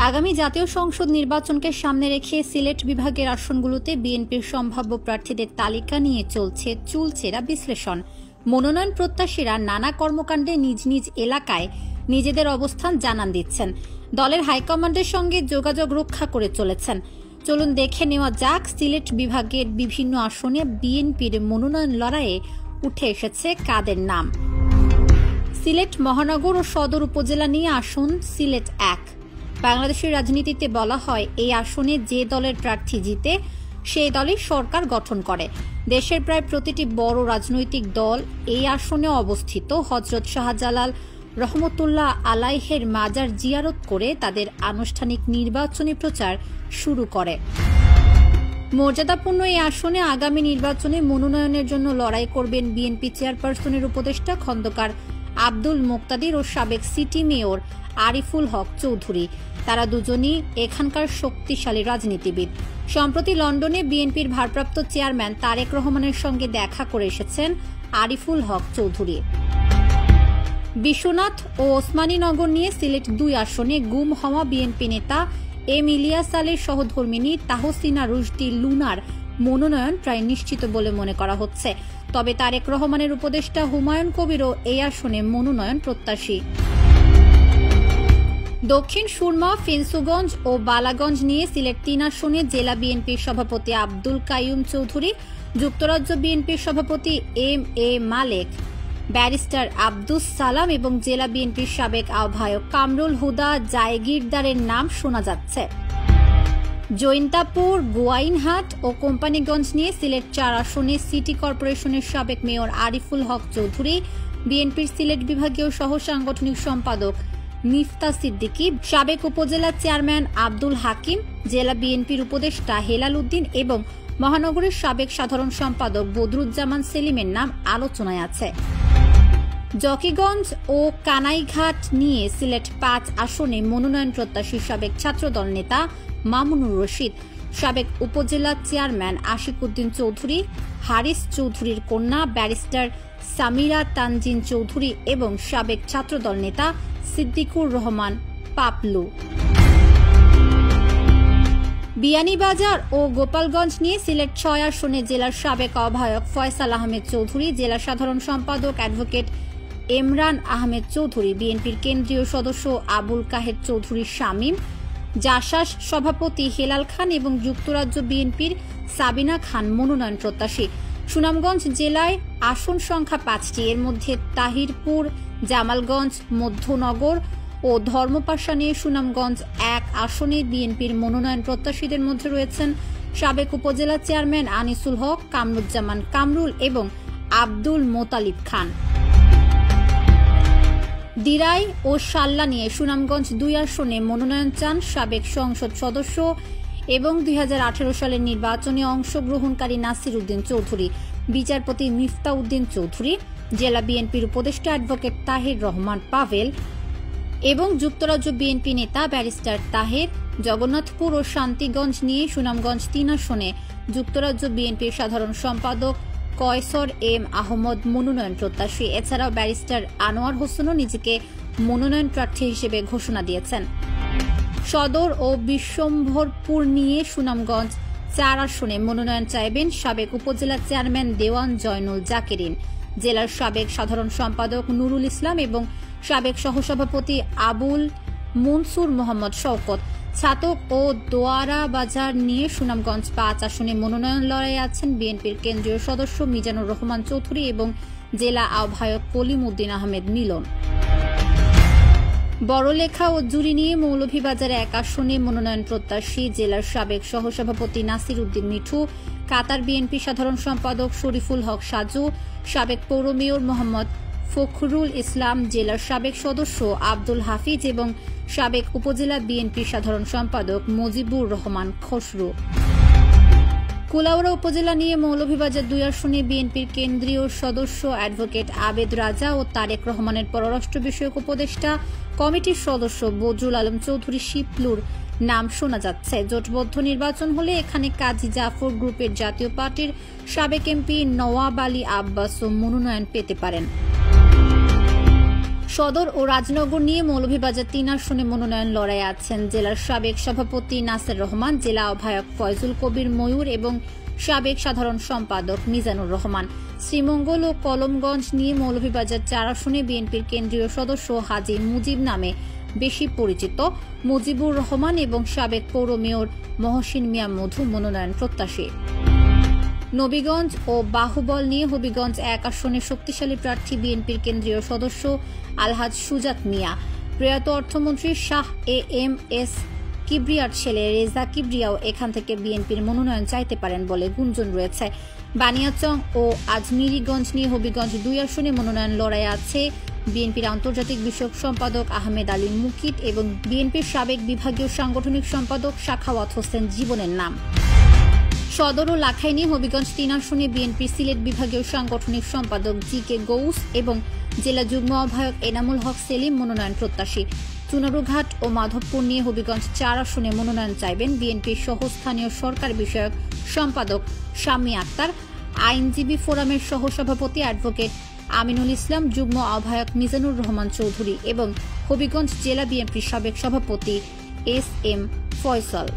আগামী জাতীয় সংসদ নির্বাচনকে সামনে রেখে সিলেট বিভাগের আসনগুলোতে বিএনপির সম্ভাব্য প্রার্থীদের তালিকা নিয়ে চলছে চুলচেরা বিশ্লেষণ। মনোনয়ন প্রত্যাশীরা নানা কর্মকাণ্ডে নিজ নিজ এলাকায় নিজেদের অবস্থান জানান দিচ্ছেন, দলের হাইকমান্ডের সঙ্গে যোগাযোগ রক্ষা করে চলেছেন। চলুন দেখে নেওয়া যাক সিলেট বিভাগের বিভিন্ন আসনে বিএনপির মনোনয়ন লড়াইয়ে উঠে এসেছে কাদের নাম। সিলেট মহানগর ও সদর উপজেলা নিয়ে আসন সিলেট ১। বাংলাদেশের রাজনীতিতে বলা হয় এই আসনে যে দলের প্রার্থী জিতে সেই দলই সরকার গঠন করে। দেশের প্রায় প্রতিটি বড় রাজনৈতিক দল এই আসনে অবস্থিত হযরত শাহজালাল রহমতুল্লাহ আলাইহের মাজার জিয়ারত করে তাদের আনুষ্ঠানিক নির্বাচনী প্রচার শুরু করে। মর্যাদাপূর্ণ এই আসনে আগামী নির্বাচনে মনোনয়নের জন্য লড়াই করবেন বিএনপি চেয়ারপারসনের উপদেষ্টা খন্দকার আব্দুল মুক্তাদির ও সাবেক সিটি মেয়র আরিফুল হক চৌধুরী। তারা দুজনই এখানকার শক্তিশালী রাজনীতিবিদ। সম্প্রতি লন্ডনে বিএনপির ভারপ্রাপ্ত চেয়ারম্যান তারেক রহমানের সঙ্গে দেখা করে এসেছেন আরিফুল হক চৌধুরী। বিশ্বনাথ ও ওসমানীনগর নিয়ে সিলেট ২ আসনে গুম হওয়া বিএনপি নেতা এম ইলিয়াস আলীর সহধর্মিণী তাহসিনা রুশদী লুনার মনোনয়ন প্রায় নিশ্চিত বলে মনে করা হচ্ছে। তবে তারেক রহমানের উপদেষ্টা হুমায়ুন কবিরও এই আসনে মনোনয়ন প্রত্যাশী। দক্ষিণ সুরমা, ফেঞ্চুগঞ্জ ও বালাগঞ্জ নিয়ে সিলেট ৩ আসনে জেলা বিএনপির সভাপতি আব্দুল কাইয়ুম চৌধুরী, যুক্তরাজ্য বিএনপির সভাপতি M A Malek, barrister Abdus Salam এবং জেলা বিএনপির সাবেক আহ্বায়ক কামরুল হুদা জায়গিরদারের নাম শোনা যাচ্ছে। জৈন্তাপুর, গোয়াইনহাট ও কোম্পানিগঞ্জ নিয়ে সিলেট ৪ আসনে সিটি কর্পোরেশনের সাবেক মেয়র আরিফুল হক চৌধুরী, বিএনপির সিলেট বিভাগীয় সহ সাংগঠনিক সম্পাদক মিফতা সিদ্দিকী, সাবেক উপজেলা চেয়ারম্যান আব্দুল হাকিম, জেলা বিএনপির উপদেষ্টা হেলাল উদ্দিন এবং মহানগরের সাবেক সাধারণ সম্পাদক বদরুজ্জামান সেলিমের নাম আলোচনায় আছে। জকিগঞ্জ ও কানাইঘাট নিয়ে সিলেট ৫ আসনে মনোনয়ন প্রত্যাশী সাবেক ছাত্রদল নেতা মামুনুর রশিদ, সাবেক উপজেলা চেয়ারম্যান আশিক উদ্দিন চৌধুরী, হারিস চৌধুরীর কন্যা ব্যারিস্টার সামিরা তানজিন চৌধুরী এবং সাবেক ছাত্রদল নেতা সিদ্দিকুর রহমান পাপলু। বিয়ানীবাজার ও গোপালগঞ্জ নিয়ে সিলেট ৬ আসনে জেলার সাবেক আহ্বায়ক ফয়সাল আহমেদ চৌধুরী, জেলা সাধারণ সম্পাদক অ্যাডভোকেট এমরান আহমেদ চৌধুরী, বিএনপির কেন্দ্রীয় সদস্য আবুল কাহের চৌধুরী শামীম, জাসাস সভাপতি হেলাল খান এবং যুক্তরাজ্য বিএনপির সাবিনা খান মনোনয়ন প্রত্যাশী। সুনামগঞ্জ জেলায় আসন সংখ্যা ৫টি, এর মধ্যে তাহিরপুর, জামালগঞ্জ, মধ্যনগর ও ধর্মপাশা নিয়ে সুনামগঞ্জ ১ আসনে বিএনপির মনোনয়ন প্রত্যাশীদের মধ্যে রয়েছেন সাবেক উপজেলা চেয়ারম্যান আনিসুল হক, কামরুজ্জামান কামরুল এবং আব্দুল মোতালিব খান। দিরাই ও সাল্লা নিয়ে সুনামগঞ্জ ২ আসনে মনোনয়ন চান সাবেক সংসদ সদস্য এবং ২০১৮ সালের নির্বাচনে অংশগ্রহণকারী নাসির উদ্দিন চৌধুরী, বিচারপতি মিফতা উদ্দিন চৌধুরী, জেলা বিএনপির উপদেষ্টা অ্যাডভোকেট তাহের রহমান পাভেল এবং যুক্তরাজ্য বিএনপি নেতা ব্যারিস্টার তাহের। জগন্নাথপুর ও শান্তিগঞ্জ নিয়ে সুনামগঞ্জ ৩ আসনে যুক্তরাজ্য বিএনপির সাধারণ সম্পাদক কয়সর এম আহমদ মনোনয়ন প্রত্যাশী। এছাড়াও ব্যারিস্টার আনোয়ার হোসেনও নিজেকে মনোনয়ন প্রার্থী হিসেবে ঘোষণা দিয়েছেন। সদর ও বিশ্বম্ভরপুর নিয়ে সুনামগঞ্জ ৪ আসনে মনোনয়ন চাইবেন সাবেক উপজেলা চেয়ারম্যান দেওয়ান জয়নুল জাকেরিন, জেলার সাবেক সাধারণ সম্পাদক নুরুল ইসলাম এবং সাবেক সহসভাপতি আবুল মনসুর মোহাম্মদ শওকত। ছাতক ও দোয়ারা বাজার নিয়ে সুনামগঞ্জ ৫ আসনে মনোনয়ন লড়াই আছেন বিএনপির কেন্দ্রীয় সদস্য মিজানুর রহমান চৌধুরী এবং জেলা আহ্বায়ক কলিম উদ্দিন আহমেদ মিলন। বড়লেখা ও জুরি নিয়ে মৌলভীবাজার ১ আসনে মনোনয়ন প্রত্যাশী জেলার সাবেক সহসভাপতি নাসির উদ্দিন মিঠু, কাতার বিএনপি সাধারণ সম্পাদক শরীফুল হক সাজু, সাবেক পৌর মেয়র মোহাম্মদ ফখরুল ইসলাম, জেলার সাবেক সদস্য আব্দুল হাফিজ এবং সাবেক উপজেলা বিএনপি সাধারণ সম্পাদক মুজিবুর রহমান খসরু। কুলাউড়া উপজেলা নিয়ে মৌলভীবাজার ২ আসনে বিএনপির কেন্দ্রীয় সদস্য অ্যাডভোকেট আবেদ রাজা ও তারেক রহমানের পররাষ্ট্র বিষয়ক উপদেষ্টা কমিটির সদস্য বজরুল আলম চৌধুরী শিপলুর নাম শোনা যাচ্ছে। জোটবদ্ধ নির্বাচন হলে এখানে কাজী জাফর গ্রুপের জাতীয় পার্টির সাবেক এমপি নওয়াব আলী আব্বাসও মনোনয়ন পেতে পারেন। সদর ও রাজনগর নিয়ে মৌলভীবাজার 3 আসনে মনোনয়ন লড়াইয়ে আছেন জেলার সাবেক সভাপতি নাসের রহমান, জেলা আহ্বায়ক ফয়জুল কবির ময়ূর এবং সাবেক সাধারণ সম্পাদক মিজানুর রহমান। শ্রীমঙ্গল ও কলমগঞ্জ নিয়ে মৌলভীবাজার 4 আসনে বিএনপির কেন্দ্রীয় সদস্য হাজী মুজিব নামে বেশি পরিচিত মুজিবুর রহমান এবং সাবেক পৌর মেয়র মহসিন মিয়া মধু মনোনয়ন প্রত্যাশী। নবীগঞ্জ ও বাহুবল নিয়ে হবিগঞ্জ 1 আসনে শক্তিশালী প্রার্থী বিএনপির কেন্দ্রীয় সদস্য আলহাজ সুজাত মিয়া। প্রয়াত অর্থমন্ত্রী শাহ এম.এস. কিবরিয়ার ছেলে রেজা কিবরিয়াও এখান থেকে বিএনপির মনোনয়ন চাইতে পারেন বলে গুঞ্জন রয়েছে। বানিয়াচং ও আজমিরিগঞ্জ নিয়ে হবিগঞ্জ 2 আসনে মনোনয়ন লড়াইয়ে আছে বিএনপির আন্তর্জাতিক বিষয়ক সম্পাদক আহমেদ আলী মুকিত এবং বিএনপির সাবেক বিভাগীয় সাংগঠনিক সম্পাদক সাখাওয়াত হোসেন জীবনের নাম। সদর ও লাখাই নিয়ে হবিগঞ্জ 3 আসনে বিএনপির সিলেট বিভাগীয় সাংগঠনিক সম্পাদক জি.কে. গৌস এবং জেলা যুগ্ম আহ্বায়ক এনামুল হক সেলিম মনোনয়ন প্রত্যাশী। চুনারুঘাট ও মাধবপুর নিয়ে হবিগঞ্জ 4 আসনে মনোনয়ন চাইবেন বিএনপির সহস্থানীয় সরকার বিষয়ক সম্পাদক শাম্মী আক্তার, আইনজীবী ফোরামের সহসভাপতি অ্যাডভোকেট আমিনুল ইসলাম, যুগ্ম আহ্বায়ক মিজানুর রহমান চৌধুরী এবং হবিগঞ্জ জেলা বিএনপির সাবেক সভাপতি এস.এম. ফয়সাল।